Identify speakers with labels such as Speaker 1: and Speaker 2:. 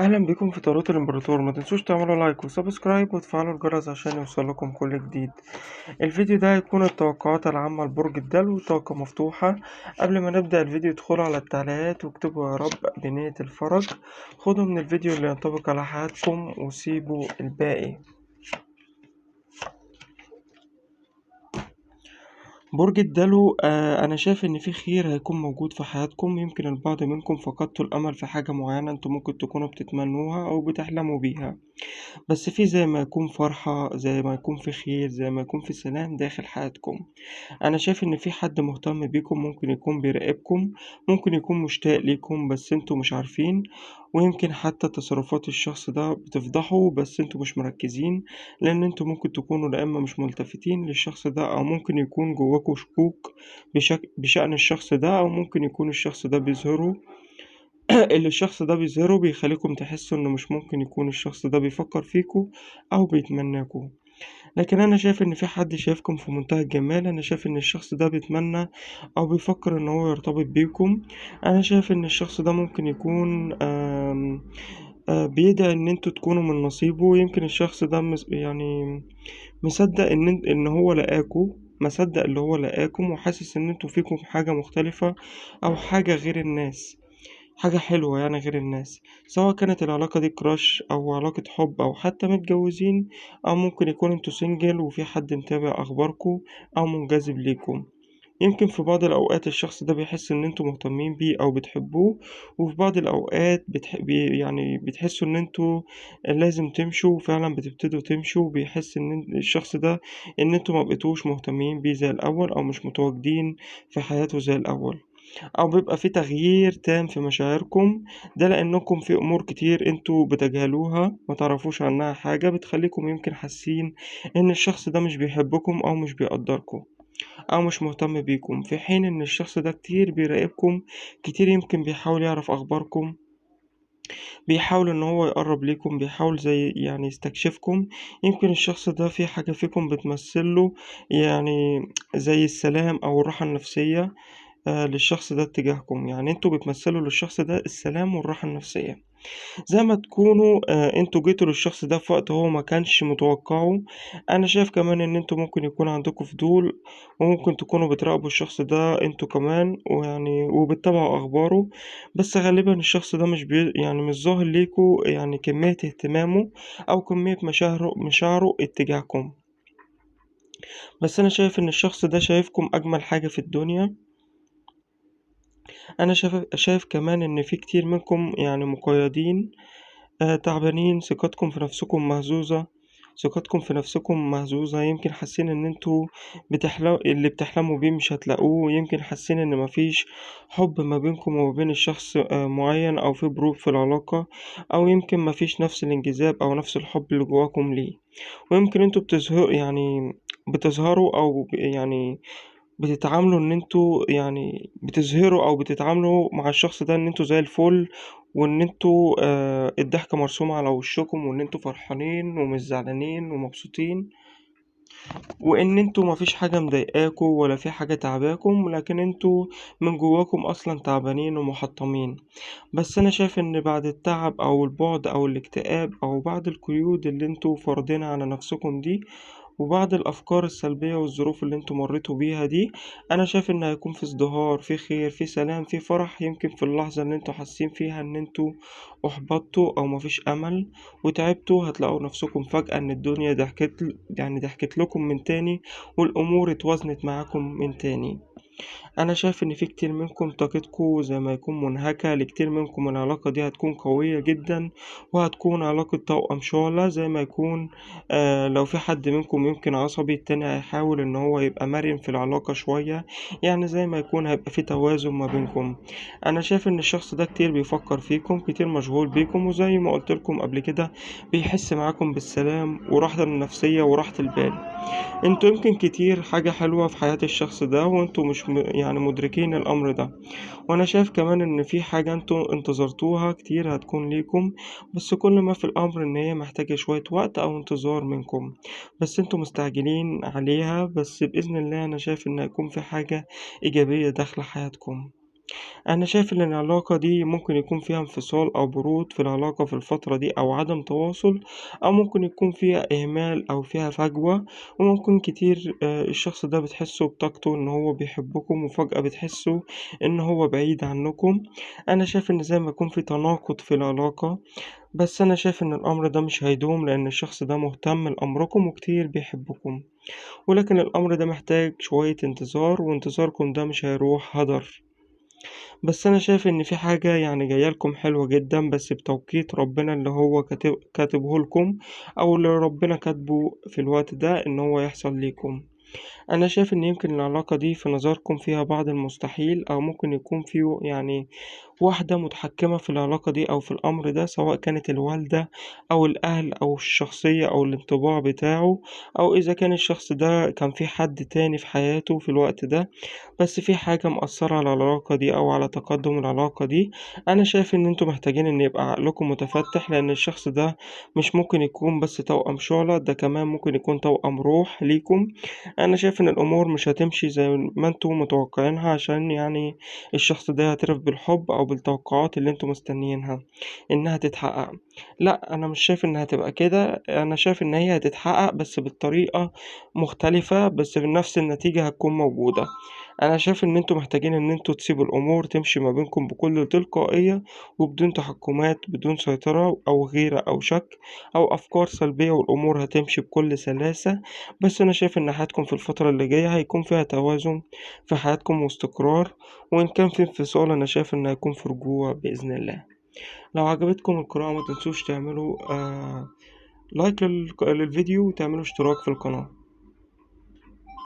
Speaker 1: أهلا بكم في طاولة الإمبراطور. ما تنسوش تعملوا لايك وسبسكرايب وتفعلوا الجرس عشان يوصلكم كل جديد. الفيديو ده هيكون التوقعات العامة لبرج الدلو، طاقة مفتوحة. قبل ما نبدأ الفيديو ادخلوا على التعليقات واكتبوا يا رب بنية الفرج. خدوا من الفيديو اللي ينطبق على حياتكم وسيبوا الباقي. برج الدلو، أنا شايف إن في خير هيكون موجود في حياتكم. يمكن البعض منكم فقدتوا الأمل في حاجة معينة انتوا ممكن تكونوا بتتمنوها أو بتحلموا بيها، بس في زي ما يكون فرحة، زي ما يكون في خير، زي ما يكون في سلام داخل حياتكم. أنا شايف إن في حد مهتم بيكم، ممكن يكون بيراقبكم، ممكن يكون مشتاق ليكم بس انتوا مش عارفين. ويمكن حتى تصرفات الشخص ده بتفضحه بس انتوا مش مركزين، لأن انتوا ممكن تكونوا لا إما مش ملتفتين للشخص ده، أو ممكن يكون جواكوا شكوك بشأن الشخص ده، أو ممكن يكون الشخص ده بيظهره اللي الشخص ده بيظهره بيخليكم تحسوا إنه مش ممكن يكون الشخص ده بيفكر فيكوا أو بيتمناكوا. لكن أنا شايف إن في حد شايفكم في منتهى الجمال. أنا شايف إن الشخص ده بيتمنى أو بيفكر إن هو يرتبط بيكم. أنا شايف إن الشخص ده ممكن يكون بيدعي إن انتوا تكونوا من نصيبه. يمكن الشخص ده يعني مصدق إن هو لقاكوا، مصدق اللي هو لقاكم، وحاسس إن انتوا فيكم حاجة مختلفة أو حاجة غير الناس، حاجة حلوة يعني غير الناس. سواء كانت العلاقة دي كراش أو علاقة حب أو حتى متجوزين، أو ممكن يكون انتوا سنجل وفي حد متابع أخباركم أو منجذب ليكم. يمكن في بعض الأوقات الشخص ده بيحس إن انتوا مهتمين بيه أو بتحبوه، وفي بعض الأوقات يعني بتحسوا إن انتوا لازم تمشوا، وفعلا بتبتدوا تمشوا. بيحس إن الشخص ده إن انتوا مبقتوش مهتمين بيه زي الأول أو مش متواجدين في حياته زي الأول، أو بيبقى في تغيير تام في مشاعركم. ده لأنكم في أمور كتير انتوا بتجهلوها ما تعرفوش عنها حاجة، بتخليكم يمكن حاسين إن الشخص ده مش بيحبكم أو مش بيقدركم أو مش مهتم بيكم، في حين إن الشخص ده كتير بيراقبكم، كتير يمكن بيحاول يعرف أخباركم، بيحاول إن هو يقرب ليكم، بيحاول زي يعني يستكشفكم. يمكن الشخص ده في حاجة فيكم بتمثله، يعني زي السلام أو الراحة النفسية للشخص ده اتجاهكم. يعني انتوا بتمثلوا للشخص ده السلام والراحة النفسية، زي ما تكونوا انتوا جيتوا للشخص ده في وقت هو ما كانش متوقعه. انا شايف كمان ان انتوا ممكن يكون عندكم فضول، وممكن تكونوا بتراقبوا الشخص ده انتوا كمان، ويعني وبتتابعوا اخباره. بس غالبا الشخص ده يعني مش ظاهر ليكوا يعني كمية اهتمامه او كمية مشاعره اتجاهكم. بس انا شايف ان الشخص ده شايفكم اجمل حاجة في الدنيا. انا شايف كمان ان في كتير منكم يعني مقيدين، تعبانين، ثقتكم في نفسكم مهزوزة، ثقتكم في نفسكم مهزوزة. يمكن حاسين ان انتوا اللي بتحلموا بيه مش هتلاقوه. يمكن حاسين ان مفيش حب ما بينكم وما بين الشخص معين، او في بروك في العلاقة، او يمكن مفيش نفس الانجذاب او نفس الحب اللي جواكم ليه. ويمكن انتوا بتظهروا او يعني بتتعاملوا ان انتوا يعني بتظهروا او بتتعاملوا مع الشخص ده ان انتوا زي الفل، وان انتوا الضحكة مرسومة على وشكم، وان انتوا فرحانين ومش زعلانين ومبسوطين، وان انتوا مفيش حاجة مضايقاكوا ولا في حاجة تعباكم، لكن انتوا من جواكم اصلا تعبانين ومحطمين. بس انا شايف ان بعد التعب او البعد او الاكتئاب او بعد القيود اللي انتوا فرضينها على نفسكم دي، وبعد الافكار السلبية والظروف اللي انتوا مريتوا بيها دي، انا شايف ان هيكون في ازدهار، في خير، في سلام، في فرح. يمكن في اللحظة اللي انتوا حاسين فيها ان انتوا احبطتوا او مفيش امل وتعبتوا، هتلاقوا نفسكم فجأة ان الدنيا ضحكت لكم من تاني، والامور اتوازنت معاكم من تاني. انا شايف ان في كتير منكم طاقتكم زي ما يكون منهكة، لكتير منكم العلاقة دي هتكون قوية جدا، وهتكون علاقة توأم شعلة. زي ما يكون لو في حد منكم يمكن عصبي، التاني هيحاول ان هو يبقى مرن في العلاقة شوية، يعني زي ما يكون هيبقى في توازن ما بينكم. انا شايف ان الشخص ده كتير بيفكر فيكم، كتير مشغول بيكم، وزي ما قلت لكم قبل كده بيحس معاكم بالسلام وراحة النفسية وراحة البال. انتوا يمكن كتير حاجة حلوة في حياة الشخص ده، وانتوا مش يعني مدركين الامر ده. وانا شايف كمان ان في حاجة انتوا انتظرتوها كتير هتكون ليكم، بس كل ما في الامر ان هي محتاجة شوية وقت او انتظار منكم، بس انتوا مستعجلين عليها. بس بإذن الله انا شايف ان هيكون في حاجة ايجابية داخل حياتكم. أنا شايف إن العلاقة دي ممكن يكون فيها انفصال أو برود في العلاقة في الفترة دي أو عدم تواصل، أو ممكن يكون فيها إهمال أو فيها فجوة. وممكن كتير الشخص ده بتحسه بطاقته إن هو بيحبكم وفجأة بتحسه إن هو بعيد عنكم. أنا شايف إن زي ما يكون في تناقض في العلاقة، بس أنا شايف إن الأمر ده مش هيدوم لأن الشخص ده مهتم لأمركم وكتير بيحبكم، ولكن الأمر ده محتاج شوية انتظار، وانتظاركم ده مش هيروح هدر. بس أنا شايف إن في حاجة يعني جاية لكم حلوة جدا، بس بتوقيت ربنا اللي هو كاتبه لكم، أو اللي ربنا كاتبه في الوقت ده إن هو يحصل ليكم. أنا شايف إن يمكن العلاقة دي في نظركم فيها بعض المستحيل، أو ممكن يكون في يعني واحدة متحكمة في العلاقة دي أو في الأمر ده، سواء كانت الوالدة أو الأهل أو الشخصية أو الانطباع بتاعه، أو إذا كان الشخص ده كان في حد تاني في حياته في الوقت ده. بس في حاجة مأثرة على العلاقة دي أو على تقدم العلاقة دي. أنا شايف إن انتوا محتاجين إن يبقى عقلكم متفتح، لأن الشخص ده مش ممكن يكون بس توأم شعلة، ده كمان ممكن يكون توأم روح ليكم. أنا شايف إن الأمور مش هتمشي زي ما انتوا متوقعينها، عشان يعني الشخص ده يعترف بالحب أو بالتوقعات اللي انتوا مستنيينها إنها تتحقق. لأ، أنا مش شايف إنها هتبقى كده. أنا شايف إن هي هتتحقق بس بالطريقة مختلفة، بس بنفس النتيجة هتكون موجودة. أنا شايف إن انتوا محتاجين إن انتوا تسيبوا الأمور تمشي ما بينكم بكل تلقائية، وبدون تحكمات، بدون سيطرة أو غيرة أو شك أو أفكار سلبية، والأمور هتمشي بكل سلاسة. بس أنا شايف إن حياتكم في الفترة اللي جاية هيكون فيها توازن في حياتكم واستقرار، وإن كان في انفصال أنا شايف إن هيكون في رجوع بإذن الله. لو عجبتكم القراءة ما تنسوش تعملوا لايك للفيديو وتعملوا اشتراك في القناة.